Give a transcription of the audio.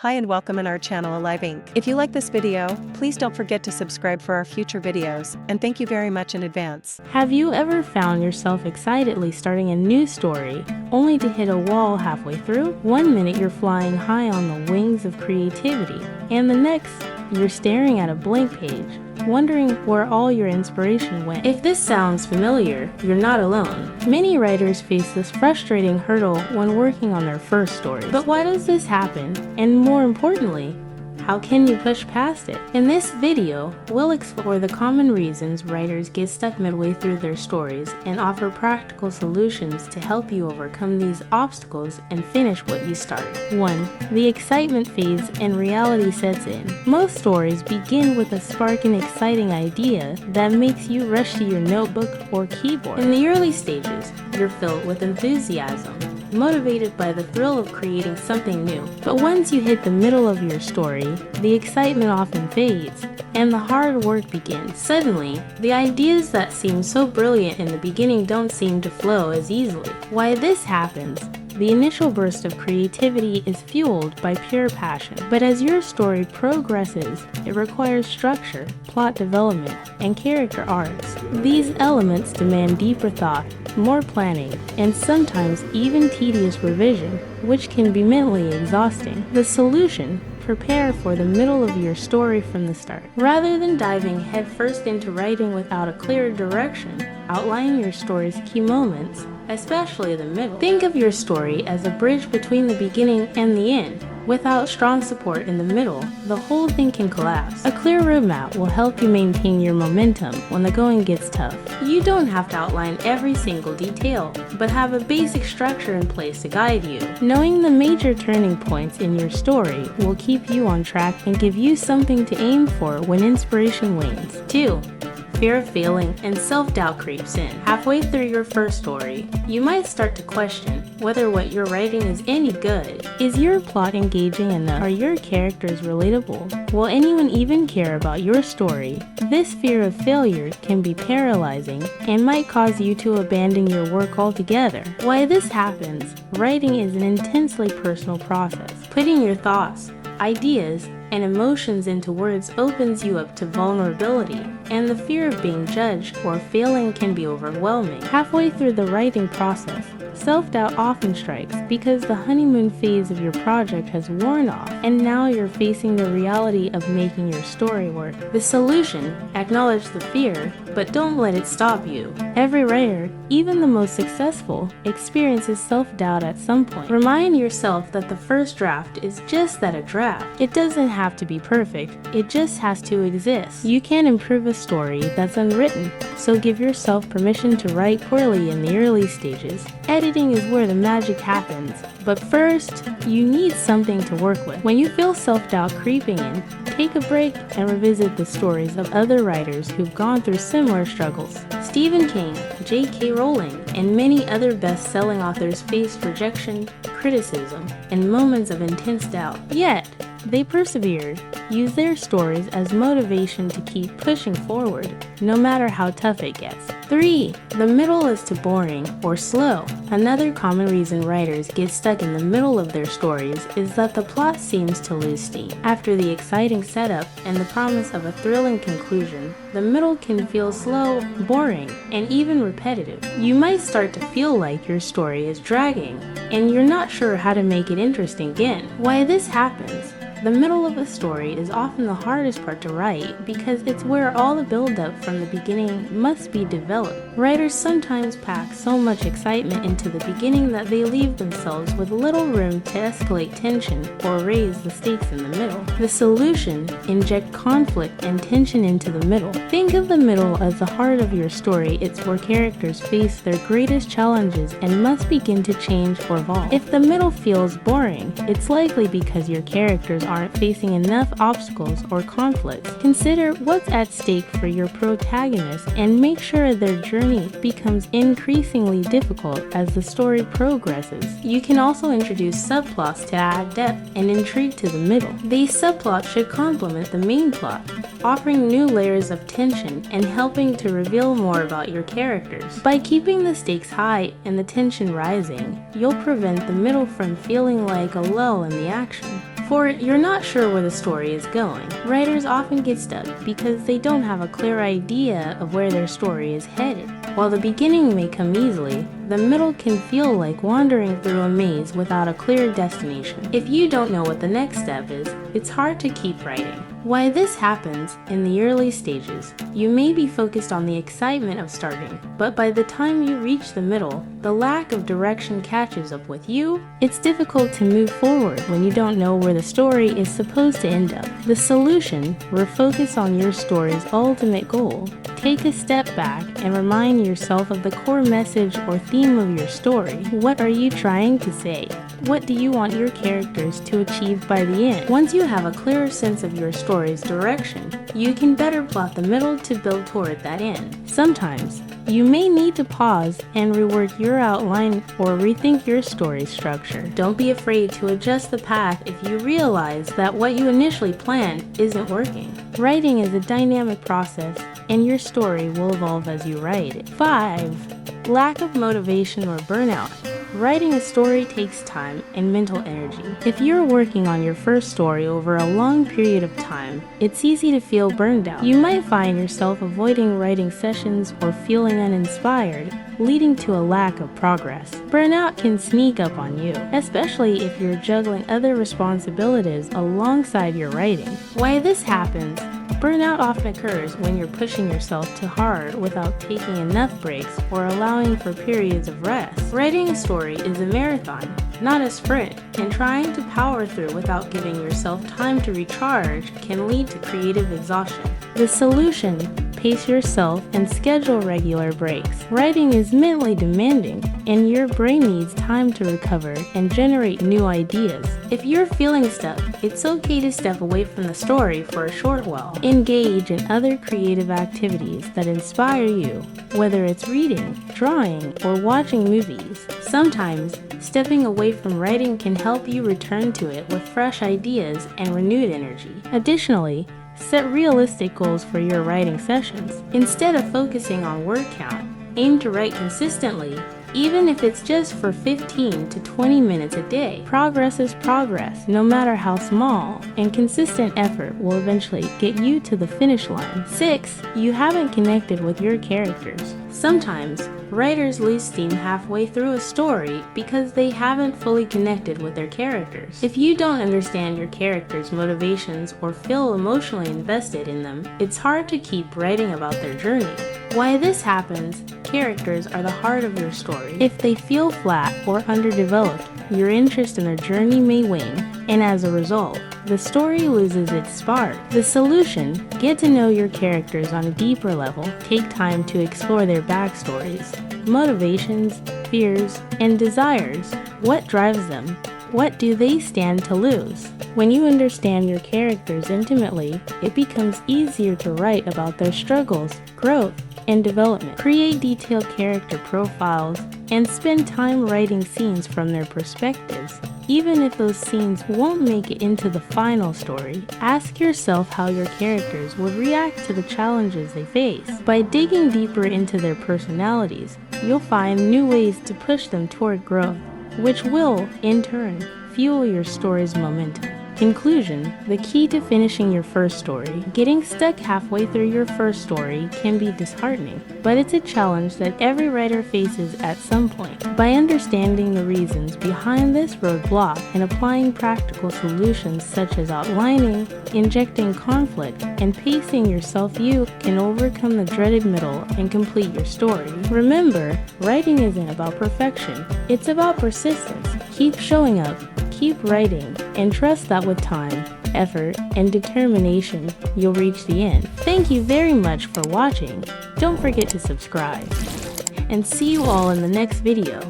Hi and welcome in our channel Alive Inc. If you like this video, please don't forget to subscribe for our future videos, and thank you very much in advance. Have you ever found yourself excitedly starting a new story, only to hit a wall halfway through? One minute you're flying high on the wings of creativity, and the next, you're staring at a blank page, wondering where all your inspiration went. If this sounds familiar, you're not alone. Many writers face this frustrating hurdle when working on their first stories. But why does this happen? And more importantly, how can you push past it? In this video, we'll explore the common reasons writers get stuck midway through their stories and offer practical solutions to help you overcome these obstacles and finish what you started. 1. The excitement fades and reality sets in. Most stories begin with a spark and exciting idea that makes you rush to your notebook or keyboard. In the early stages, you're filled with enthusiasm, motivated by the thrill of creating something new. But once you hit the middle of your story, the excitement often fades, and the hard work begins. Suddenly, the ideas that seem so brilliant in the beginning don't seem to flow as easily. Why this happens? The initial burst of creativity is fueled by pure passion, but as your story progresses, it requires structure, plot development, and character arcs. These elements demand deeper thought, more planning, and sometimes even tedious revision, which can be mentally exhausting. The solution: prepare for the middle of your story from the start. Rather than diving headfirst into writing without a clear direction, outline your story's key moments, especially the middle. Think of your story as a bridge between the beginning and the end. Without strong support in the middle, the whole thing can collapse. A clear roadmap will help you maintain your momentum when the going gets tough. You don't have to outline every single detail, but have a basic structure in place to guide you. Knowing the major turning points in your story will keep you on track and give you something to aim for when inspiration wanes. 2. Fear of failing and self-doubt creeps in. Halfway through your first story, you might start to question whether what you're writing is any good. Is your plot engaging enough? Are your characters relatable? Will anyone even care about your story? This fear of failure can be paralyzing and might cause you to abandon your work altogether. Why this happens? Writing is an intensely personal process. Putting your thoughts, ideas, and emotions into words opens you up to vulnerability, and the fear of being judged or failing can be overwhelming. Halfway through the writing process, self-doubt often strikes because the honeymoon phase of your project has worn off, and now you're facing the reality of making your story work. The solution: acknowledge the fear, but don't let it stop you. Every writer, even the most successful, experiences self-doubt at some point. Remind yourself that the first draft is just that, a draft. It doesn't have to be perfect, it just has to exist. You can improve a story that's unwritten, so give yourself permission to write poorly in the early stages. Editing is where the magic happens, but first, you need something to work with. When you feel self-doubt creeping in, take a break and revisit the stories of other writers who've gone through similar struggles. Stephen King, J.K. Rowling, and many other best-selling authors faced rejection, criticism, and moments of intense doubt. Yet, they persevered, used their stories as motivation to keep pushing forward, no matter how tough it gets. 3. The middle is too boring or slow. Another common reason writers get stuck in the middle of their stories is that the plot seems to lose steam. After the exciting setup and the promise of a thrilling conclusion, the middle can feel slow, boring, and even repetitive. You might start to feel like your story is dragging, and you're not sure how to make it interesting again. Why this happens? The middle of a story is often the hardest part to write because it's where all the build-up from the beginning must be developed. Writers sometimes pack so much excitement into the beginning that they leave themselves with little room to escalate tension or raise the stakes in the middle. The solution: inject conflict and tension into the middle. Think of the middle as the heart of your story. It's where characters face their greatest challenges and must begin to change or evolve. If the middle feels boring, it's likely because your characters aren't facing enough obstacles or conflicts. Consider what's at stake for your protagonist and make sure their journey becomes increasingly difficult as the story progresses. You can also introduce subplots to add depth and intrigue to the middle. These subplots should complement the main plot, offering new layers of tension and helping to reveal more about your characters. By keeping the stakes high and the tension rising, you'll prevent the middle from feeling like a lull in the action. For you're not sure where the story is going. Writers often get stuck because they don't have a clear idea of where their story is headed. While the beginning may come easily, the middle can feel like wandering through a maze without a clear destination. If you don't know what the next step is, it's hard to keep writing. Why this happens in the early stages, you may be focused on the excitement of starting, but by the time you reach the middle, the lack of direction catches up with you. It's difficult to move forward when you don't know where the story is supposed to end up. The solution: refocus on your story's ultimate goal. Take a step back and remind yourself of the core message or theme of your story. What are you trying to say? What do you want your characters to achieve by the end? Once you have a clearer sense of your story's direction, you can better plot the middle to build toward that end. Sometimes, you may need to pause and rework your outline or rethink your story structure. Don't be afraid to adjust the path if you realize that what you initially planned isn't working. Writing is a dynamic process, and your story will evolve as you write it. 5. Lack of motivation or burnout. Writing a story takes time and mental energy. If you're working on your first story over a long period of time, it's easy to feel burned out. You might find yourself avoiding writing sessions or feeling uninspired, leading to a lack of progress. Burnout can sneak up on you, especially if you're juggling other responsibilities alongside your writing. Why this happens: burnout often occurs when you're pushing yourself too hard without taking enough breaks or allowing for periods of rest. Writing a story is a marathon, not a sprint, and trying to power through without giving yourself time to recharge can lead to creative exhaustion. The solution: pace yourself and schedule regular breaks. Writing is mentally demanding, and your brain needs time to recover and generate new ideas. If you're feeling stuck, it's okay to step away from the story for a short while. Engage in other creative activities that inspire you, whether it's reading, drawing, or watching movies. Sometimes, stepping away from writing can help you return to it with fresh ideas and renewed energy. Additionally, set realistic goals for your writing sessions. Instead of focusing on word count, aim to write consistently, even if it's just for 15 to 20 minutes a day. Progress is progress, no matter how small, and consistent effort will eventually get you to the finish line. 6. You haven't connected with your characters. Sometimes, writers lose steam halfway through a story because they haven't fully connected with their characters. If you don't understand your characters' motivations or feel emotionally invested in them, it's hard to keep writing about their journey. Why this happens: characters are the heart of your story. If they feel flat or underdeveloped, your interest in their journey may wane, and as a result, the story loses its spark. The solution: get to know your characters on a deeper level. Take time to explore their backstories, motivations, fears, and desires. What drives them? What do they stand to lose? When you understand your characters intimately, it becomes easier to write about their struggles, growth, and development. Create detailed character profiles and spend time writing scenes from their perspectives. Even if those scenes won't make it into the final story, ask yourself how your characters would react to the challenges they face. By digging deeper into their personalities, you'll find new ways to push them toward growth, which will, in turn, fuel your story's momentum. Conclusion: the key to finishing your first story. Getting stuck halfway through your first story can be disheartening, but it's a challenge that every writer faces at some point. By understanding the reasons behind this roadblock and applying practical solutions such as outlining, injecting conflict, and pacing yourself, you can overcome the dreaded middle and complete your story. Remember, writing isn't about perfection, it's about persistence. Keep showing up, keep writing, and trust that with time, effort, and determination, you'll reach the end. Thank you very much for watching. Don't forget to subscribe. And see you all in the next video.